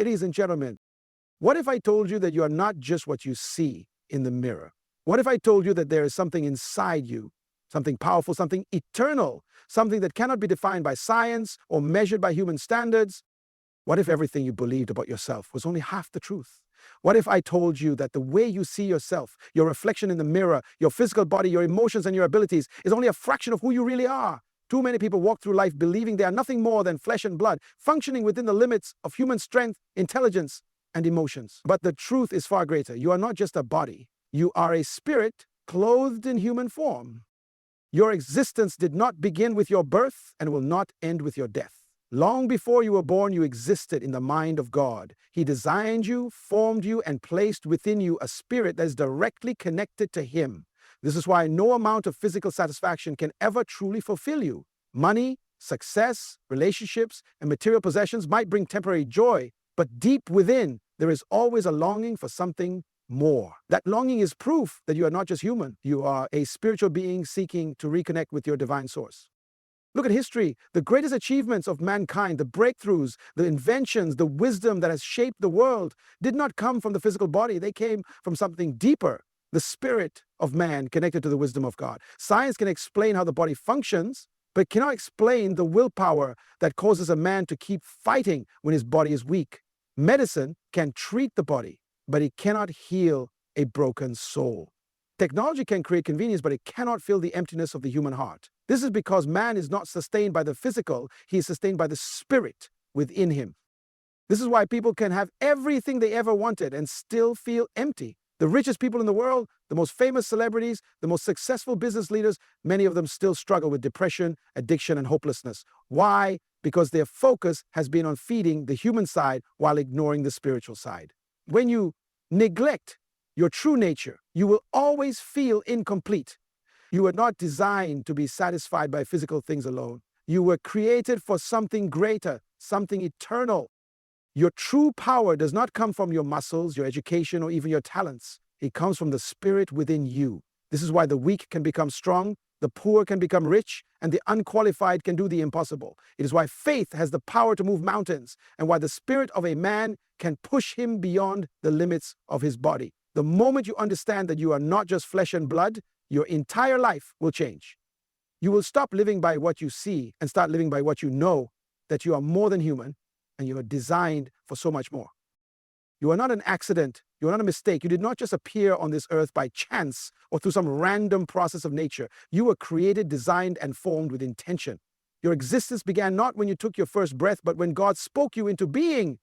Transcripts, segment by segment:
Ladies and gentlemen, what if I told you that you are not just what you see in the mirror? What if I told you that there is something inside you, something powerful, something eternal, something that cannot be defined by science or measured by human standards? What if everything you believed about yourself was only half the truth? What if I told you that the way you see yourself, your reflection in the mirror, your physical body, your emotions and your abilities is only a fraction of who you really are? Too many people walk through life believing they are nothing more than flesh and blood, functioning within the limits of human strength, intelligence, and emotions. But the truth is far greater. You are not just a body. You are a spirit clothed in human form. Your existence did not begin with your birth and will not end with your death. Long before you were born, you existed in the mind of God. He designed you, formed you, and placed within you a spirit that is directly connected to Him. This is why no amount of physical satisfaction can ever truly fulfill you. Money, success, relationships, and material possessions might bring temporary joy, but deep within, there is always a longing for something more. That longing is proof that you are not just human. You are a spiritual being seeking to reconnect with your divine source. Look at history. The greatest achievements of mankind, the breakthroughs, the inventions, the wisdom that has shaped the world did not come from the physical body. They came from something deeper, the spirit of man connected to the wisdom of God. Science can explain how the body functions, but cannot explain the willpower that causes a man to keep fighting when his body is weak. Medicine can treat the body, but it cannot heal a broken soul. Technology can create convenience, but it cannot fill the emptiness of the human heart. This is because man is not sustained by the physical, he is sustained by the spirit within him. This is why people can have everything they ever wanted and still feel empty. The richest people in the world, the most famous celebrities, the most successful business leaders, many of them still struggle with depression, addiction, and hopelessness. Why? Because their focus has been on feeding the human side while ignoring the spiritual side. When you neglect your true nature, you will always feel incomplete. You were not designed to be satisfied by physical things alone. You were created for something greater, something eternal. Your true power does not come from your muscles, your education, or even your talents. It comes from the spirit within you. This is why the weak can become strong, the poor can become rich, and the unqualified can do the impossible. It is why faith has the power to move mountains, and why the spirit of a man can push him beyond the limits of his body. The moment you understand that you are not just flesh and blood, your entire life will change. You will stop living by what you see and start living by what you know, that you are more than human and you are designed for so much more. You are not an accident. You are not a mistake. You did not just appear on this earth by chance or through some random process of nature. You were created, designed, and formed with intention. Your existence began not when you took your first breath, but when God spoke you into being.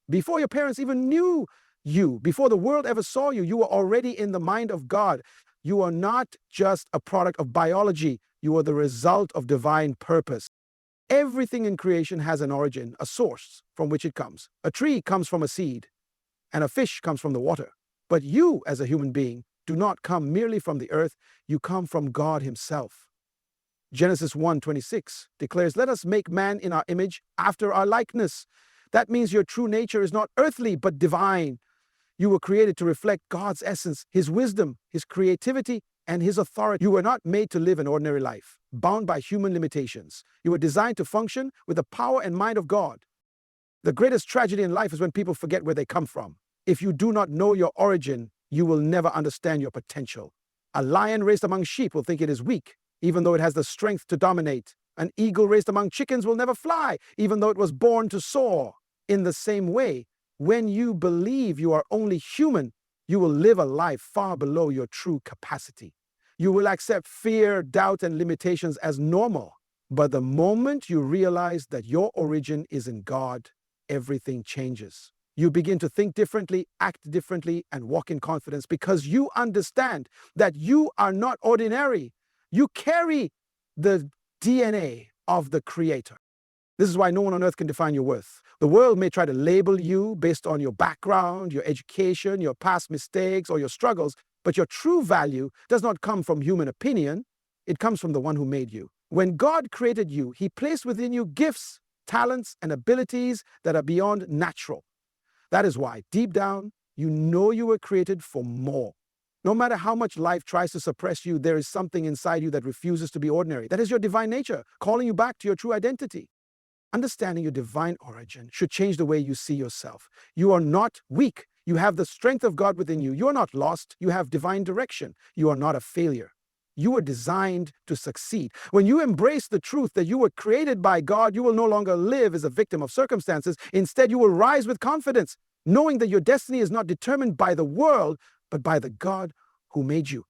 Before your parents even knew you, before the world ever saw you, you were already in the mind of God. You are not just a product of biology. You are the result of divine purpose. Everything in creation has an origin, a source from which it comes. A tree comes from a seed, and a fish comes from the water. But you, as a human being, do not come merely from the earth. You come from God Himself. Genesis 1:26 declares, "Let us make man in our image, after our likeness." That means your true nature is not earthly, but divine. You were created to reflect God's essence, His wisdom, His creativity, and His authority. You were not made to live an ordinary life, bound by human limitations. You were designed to function with the power and mind of God. The greatest tragedy in life is when people forget where they come from. If you do not know your origin, you will never understand your potential. A lion raised among sheep will think it is weak, even though it has the strength to dominate. An eagle raised among chickens will never fly, even though it was born to soar. In the same way, when you believe you are only human, you will live a life far below your true capacity. You will accept fear, doubt, and limitations as normal. But the moment you realize that your origin is in God, everything changes. You begin to think differently, act differently, and walk in confidence because you understand that you are not ordinary. You carry the DNA of the Creator. This is why no one on earth can define your worth. The world may try to label you based on your background, your education, your past mistakes, or your struggles, but your true value does not come from human opinion. It comes from the one who made you. When God created you, He placed within you gifts, talents, and abilities that are beyond natural. That is why, deep down, you know you were created for more. No matter how much life tries to suppress you, there is something inside you that refuses to be ordinary. That is your divine nature, calling you back to your true identity. Understanding your divine origin should change the way you see yourself. You are not weak. You have the strength of God within you. You are not lost. You have divine direction. You are not a failure. You were designed to succeed. When you embrace the truth that you were created by God, you will no longer live as a victim of circumstances. Instead, you will rise with confidence, knowing that your destiny is not determined by the world, but by the God who made you.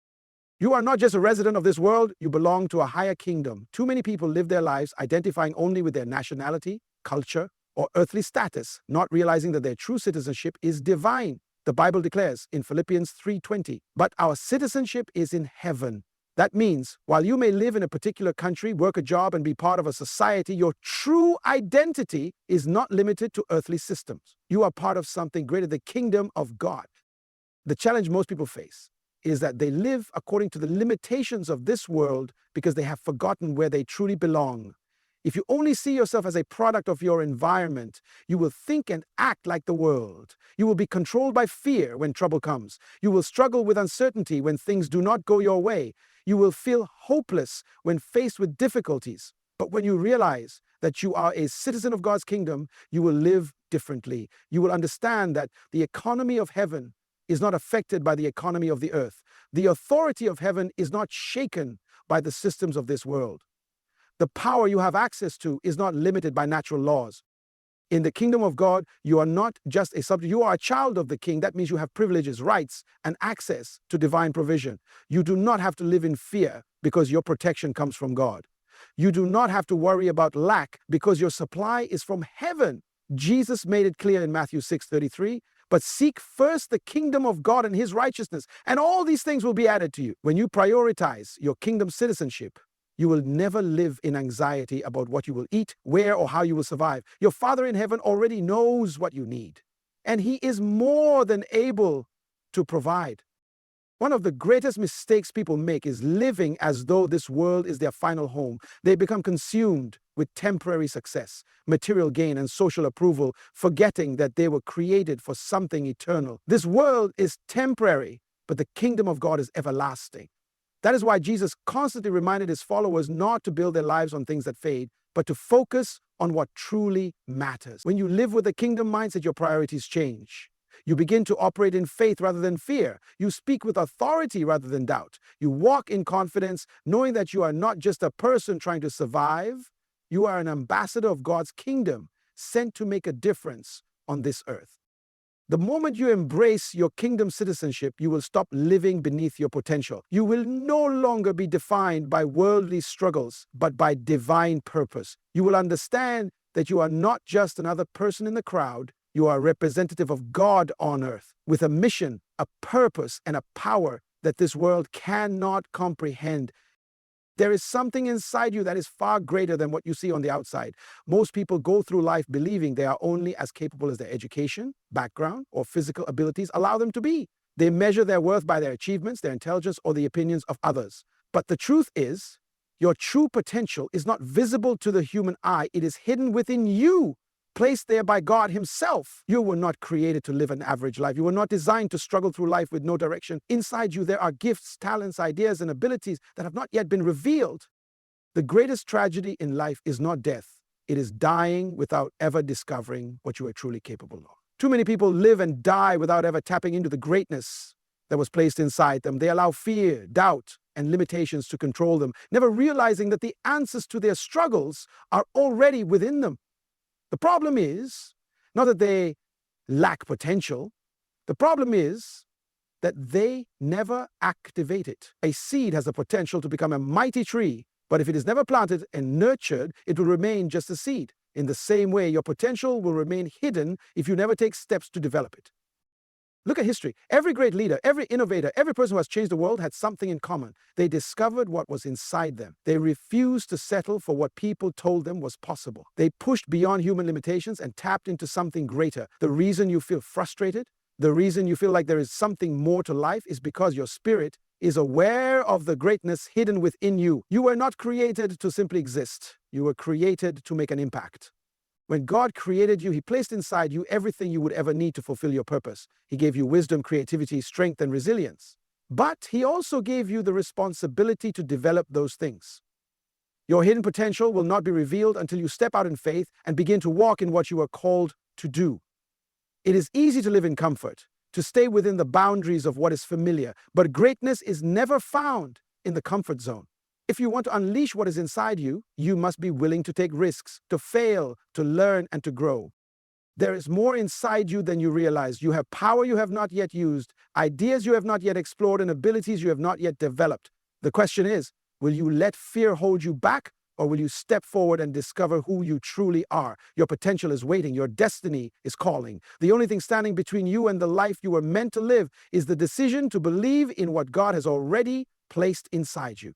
You are not just a resident of this world, you belong to a higher kingdom. Too many people live their lives identifying only with their nationality, culture, or earthly status, not realizing that their true citizenship is divine. The Bible declares in Philippians 3:20, "But our citizenship is in heaven." That means, while you may live in a particular country, work a job, and be part of a society, your true identity is not limited to earthly systems. You are part of something greater, the kingdom of God. The challenge most people face is that they live according to the limitations of this world because they have forgotten where they truly belong. If you only see yourself as a product of your environment, you will think and act like the world. You will be controlled by fear when trouble comes. You will struggle with uncertainty when things do not go your way. You will feel hopeless when faced with difficulties. But when you realize that you are a citizen of God's kingdom, you will live differently. You will understand that the economy of heaven is not affected by the economy of the earth. The authority of heaven is not shaken by the systems of this world. The power you have access to is not limited by natural laws. In the kingdom of God, you are not just a subject, you are a child of the king. That means you have privileges, rights, and access to divine provision. You do not have to live in fear because your protection comes from God. You do not have to worry about lack because your supply is from heaven. Jesus made it clear in Matthew 6:33, "But seek first the kingdom of God and his righteousness, and all these things will be added to you." When you prioritize your kingdom citizenship, you will never live in anxiety about what you will eat, where, or how you will survive. Your Father in heaven already knows what you need, and he is more than able to provide. One of the greatest mistakes people make is living as though this world is their final home. They become consumed with temporary success, material gain, and social approval, forgetting that they were created for something eternal. This world is temporary, but the kingdom of God is everlasting. That is why Jesus constantly reminded his followers not to build their lives on things that fade, but to focus on what truly matters. When you live with a kingdom mindset, your priorities change. You begin to operate in faith rather than fear. You speak with authority rather than doubt. You walk in confidence, knowing that you are not just a person trying to survive. You are an ambassador of God's kingdom, sent to make a difference on this earth. The moment you embrace your kingdom citizenship, you will stop living beneath your potential. You will no longer be defined by worldly struggles, but by divine purpose. You will understand that you are not just another person in the crowd. You are a representative of God on earth, with a mission, a purpose, and a power that this world cannot comprehend. There is something inside you that is far greater than what you see on the outside. Most people go through life believing they are only as capable as their education, background, or physical abilities allow them to be. They measure their worth by their achievements, their intelligence, or the opinions of others. But the truth is, your true potential is not visible to the human eye. It is hidden within you, placed there by God himself. You were not created to live an average life. You were not designed to struggle through life with no direction. Inside you, there are gifts, talents, ideas, and abilities that have not yet been revealed. The greatest tragedy in life is not death. It is dying without ever discovering what you are truly capable of. Too many people live and die without ever tapping into the greatness that was placed inside them. They allow fear, doubt, and limitations to control them, never realizing that the answers to their struggles are already within them. The problem is not that they lack potential. The problem is that they never activate it. A seed has the potential to become a mighty tree, but if it is never planted and nurtured, it will remain just a seed. In the same way, your potential will remain hidden if you never take steps to develop it. Look at history. Every great leader, every innovator, every person who has changed the world had something in common. They discovered what was inside them. They refused to settle for what people told them was possible. They pushed beyond human limitations and tapped into something greater. The reason you feel frustrated, the reason you feel like there is something more to life is because your spirit is aware of the greatness hidden within you. You were not created to simply exist. You were created to make an impact. When God created you, he placed inside you everything you would ever need to fulfill your purpose. He gave you wisdom, creativity, strength, and resilience. But he also gave you the responsibility to develop those things. Your hidden potential will not be revealed until you step out in faith and begin to walk in what you are called to do. It is easy to live in comfort, to stay within the boundaries of what is familiar, but greatness is never found in the comfort zone. If you want to unleash what is inside you, you must be willing to take risks, to fail, to learn, and to grow. There is more inside you than you realize. You have power you have not yet used, ideas you have not yet explored, and abilities you have not yet developed. The question is, will you let fear hold you back, or will you step forward and discover who you truly are? Your potential is waiting. Your destiny is calling. The only thing standing between you and the life you were meant to live is the decision to believe in what God has already placed inside you.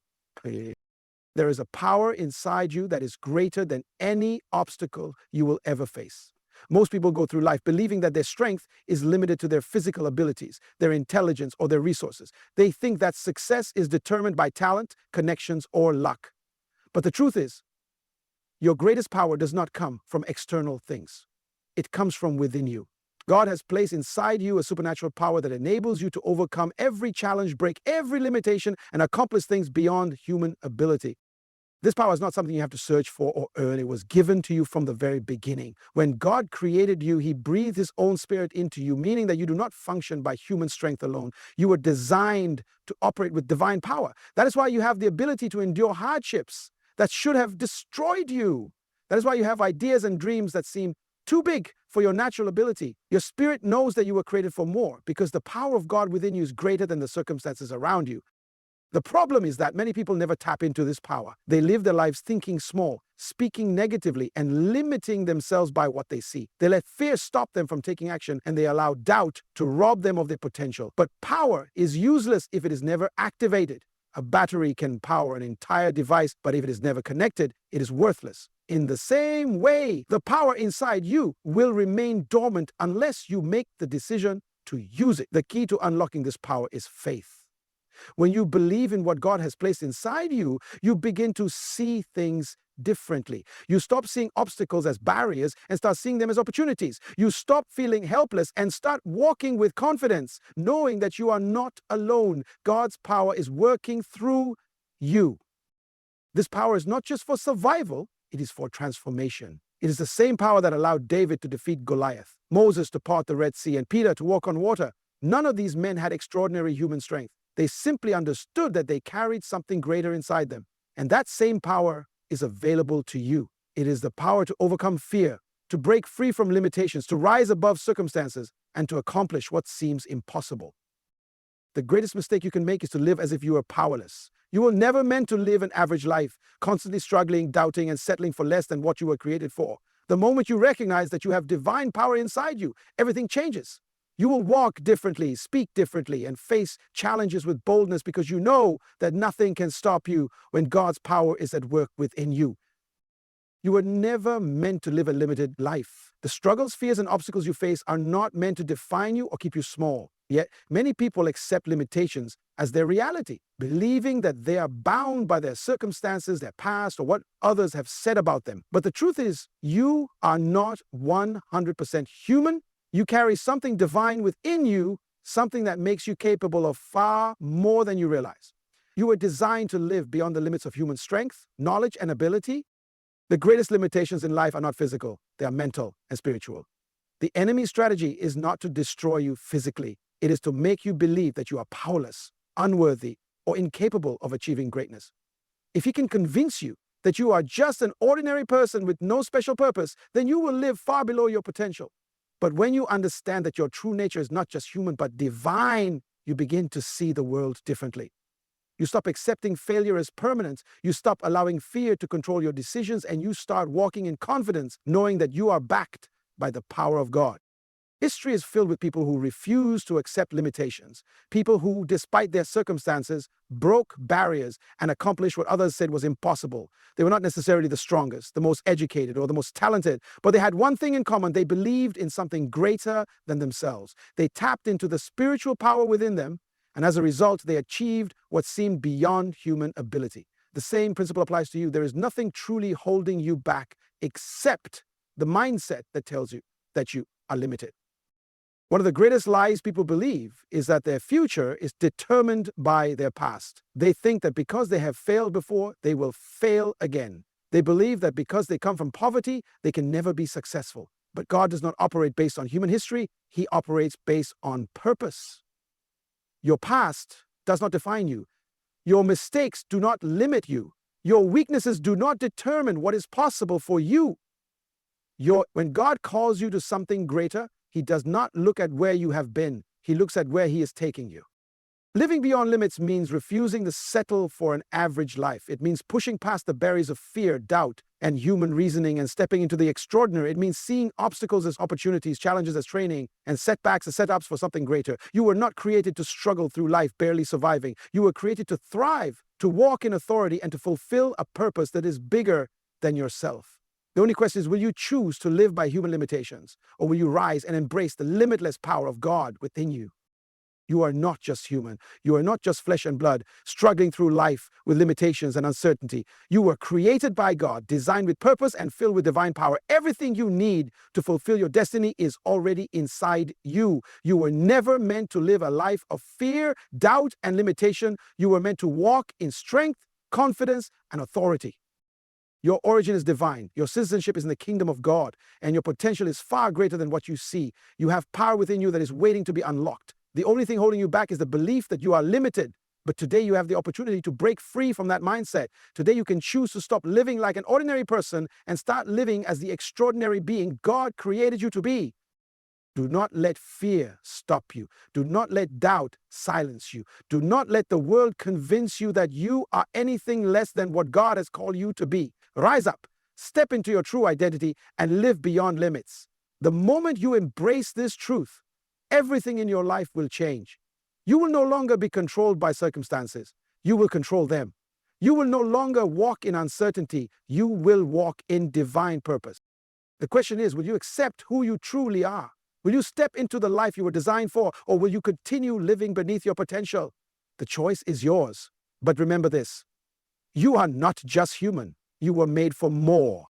There is a power inside you that is greater than any obstacle you will ever face. Most people go through life believing that their strength is limited to their physical abilities, their intelligence, or their resources. They think that success is determined by talent, connections, or luck. But the truth is, your greatest power does not come from external things. It comes from within you. God has placed inside you a supernatural power that enables you to overcome every challenge, break every limitation, and accomplish things beyond human ability. This power is not something you have to search for or earn. It was given to you from the very beginning. When God created you, He breathed His own spirit into you, meaning that you do not function by human strength alone. You were designed to operate with divine power. That is why you have the ability to endure hardships that should have destroyed you. That is why you have ideas and dreams that seem too big for your natural ability. Your spirit knows that you were created for more because the power of God within you is greater than the circumstances around you. The problem is that many people never tap into this power. They live their lives thinking small, speaking negatively, and limiting themselves by what they see. They let fear stop them from taking action, and they allow doubt to rob them of their potential. But power is useless if it is never activated. A battery can power an entire device, but if it is never connected, it is worthless. In the same way, the power inside you will remain dormant unless you make the decision to use it. The key to unlocking this power is faith. When you believe in what God has placed inside you, you begin to see things differently. You stop seeing obstacles as barriers and start seeing them as opportunities. You stop feeling helpless and start walking with confidence, knowing that you are not alone. God's power is working through you. This power is not just for survival, it is for transformation. It is the same power that allowed David to defeat Goliath, Moses to part the Red Sea, and Peter to walk on water. None of these men had extraordinary human strength. They simply understood that they carried something greater inside them. And that same power is available to you. It is the power to overcome fear, to break free from limitations, to rise above circumstances, and to accomplish what seems impossible. The greatest mistake you can make is to live as if you are powerless. You were never meant to live an average life, constantly struggling, doubting, and settling for less than what you were created for. The moment you recognize that you have divine power inside you, everything changes. You will walk differently, speak differently, and face challenges with boldness because you know that nothing can stop you when God's power is at work within you. You were never meant to live a limited life. The struggles, fears, and obstacles you face are not meant to define you or keep you small. Yet, many people accept limitations as their reality, believing that they are bound by their circumstances, their past, or what others have said about them. But the truth is, you are not 100% human. You carry something divine within you, something that makes you capable of far more than you realize. You were designed to live beyond the limits of human strength, knowledge, and ability. The greatest limitations in life are not physical, they are mental and spiritual. The enemy's strategy is not to destroy you physically. It is to make you believe that you are powerless, unworthy, or incapable of achieving greatness. If he can convince you that you are just an ordinary person with no special purpose, then you will live far below your potential. But when you understand that your true nature is not just human but divine, you begin to see the world differently. You stop accepting failure as permanent. You stop allowing fear to control your decisions, and you start walking in confidence, knowing that you are backed by the power of God. History is filled with people who refuse to accept limitations, people who, despite their circumstances, broke barriers and accomplished what others said was impossible. They were not necessarily the strongest, the most educated, or the most talented, but they had one thing in common. They believed in something greater than themselves. They tapped into the spiritual power within them, and as a result, they achieved what seemed beyond human ability. The same principle applies to you. There is nothing truly holding you back except the mindset that tells you that you are limited. One of the greatest lies people believe is that their future is determined by their past. They think that because they have failed before, they will fail again. They believe that because they come from poverty, they can never be successful. But God does not operate based on human history. He operates based on purpose. Your past does not define you. Your mistakes do not limit you. Your weaknesses do not determine what is possible for you. When God calls you to something greater, He does not look at where you have been. He looks at where He is taking you. Living beyond limits means refusing to settle for an average life. It means pushing past the barriers of fear, doubt, and human reasoning and stepping into the extraordinary. It means seeing obstacles as opportunities, challenges as training, and setbacks as setups for something greater. You were not created to struggle through life barely surviving. You were created to thrive, to walk in authority, and to fulfill a purpose that is bigger than yourself. The only question is, will you choose to live by human limitations, or will you rise and embrace the limitless power of God within you? You are not just human. You are not just flesh and blood, struggling through life with limitations and uncertainty. You were created by God, designed with purpose and filled with divine power. Everything you need to fulfill your destiny is already inside you. You were never meant to live a life of fear, doubt, and limitation. You were meant to walk in strength, confidence, and authority. Your origin is divine. Your citizenship is in the kingdom of God, and your potential is far greater than what you see. You have power within you that is waiting to be unlocked. The only thing holding you back is the belief that you are limited. But today you have the opportunity to break free from that mindset. Today you can choose to stop living like an ordinary person and start living as the extraordinary being God created you to be. Do not let fear stop you. Do not let doubt silence you. Do not let the world convince you that you are anything less than what God has called you to be. Rise up, step into your true identity, and live beyond limits. The moment you embrace this truth, everything in your life will change. You will no longer be controlled by circumstances. You will control them. You will no longer walk in uncertainty. You will walk in divine purpose. The question is, will you accept who you truly are? Will you step into the life you were designed for, or will you continue living beneath your potential? The choice is yours. But remember this: you are not just human. You were made for more.